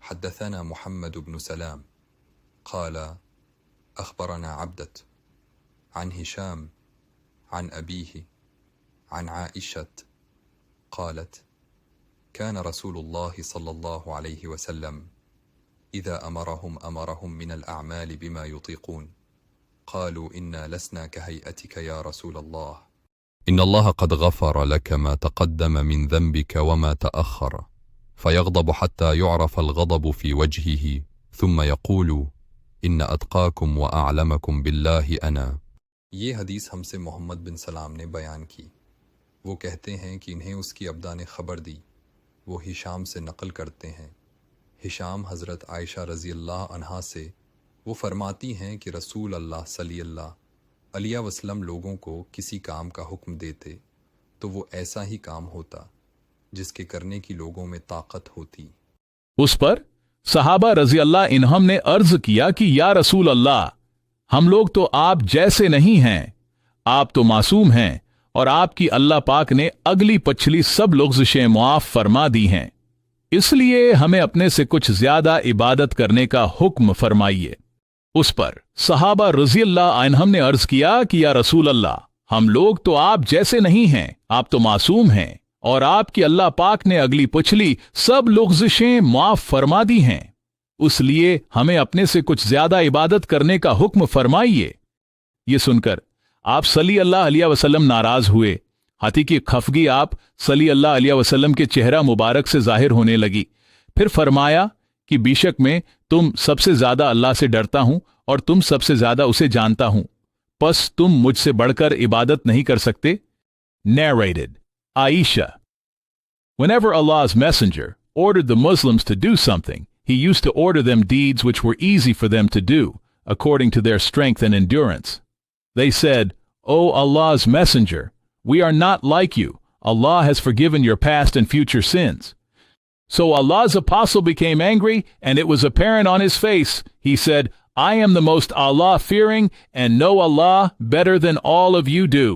حدثنا محمد بن سلام قال أخبرنا عبدت عن هشام عن أبيه عن عائشة قالت كان رسول الله صلى الله عليه وسلم إذا أمرهم من الأعمال بما يطيقون قالوا إنا لسنا كهيئتك يا رسول الله إن الله قد غفر لك ما تقدم من ذنبك وما تأخر فيغضب حتى يعرف الغضب في وجهه ثم يقول إن أتقاكم وأعلمكم بالله أنا. یہ حدیث ہم سے محمد بن سلام نے بیان کی. وہ کہتے ہیں کہ انہیں اس کی ابدا نے خبر دی. وہ ہشام سے نقل کرتے ہیں. ہشام حضرت عائشہ رضی اللہ عنہا سے. وہ فرماتی ہیں کہ رسول اللہ صلی اللہ علیہ وسلم لوگوں کو کسی کام کا حکم دیتے تو وہ ایسا ہی کام ہوتا جس کے کرنے کی لوگوں میں طاقت ہوتی. اس پر صحابہ رضی اللہ عنہم نے عرض کیا کہ یا رسول اللہ، ہم لوگ تو آپ جیسے نہیں ہیں، آپ تو معصوم ہیں اور آپ کی اللہ پاک نے اگلی پچھلی سب لغزشیں معاف فرما دی ہیں، اس لیے ہمیں اپنے سے کچھ زیادہ عبادت کرنے کا حکم فرمائیے. اس پر صحابہ رضی اللہ عنہم نے عرض کیا کہ یا رسول اللہ، ہم لوگ تو آپ جیسے نہیں ہیں، آپ تو معصوم ہیں اور آپ کی اللہ پاک نے اگلی پچھلی سب لغزشیں معاف فرما دی ہیں، اس لیے ہمیں اپنے سے کچھ زیادہ عبادت کرنے کا حکم فرمائیے. یہ سن کر آپ صلی اللہ علیہ وسلم ناراض ہوئے، حتیٰ کہ خفگی آپ صلی اللہ علیہ وسلم کے چہرہ مبارک سے ظاہر ہونے لگی. پھر فرمایا کہ بے شک میں تم سب سے زیادہ اللہ سے ڈرتا ہوں اور تم سب سے زیادہ اسے جانتا ہوں، پس تم مجھ سے بڑھ کر عبادت نہیں کر سکتے. Narrated Aisha. Whenever Allah's messenger ordered the Muslims to do something, he used to order them deeds which were easy for them to do, according to their strength and endurance. They said, O Allah's messenger, we are not like you. Allah has forgiven your past and future sins. So Allah's apostle became angry, and it was apparent on his face. He said, I am the most Allah-fearing and know Allah better than all of you do.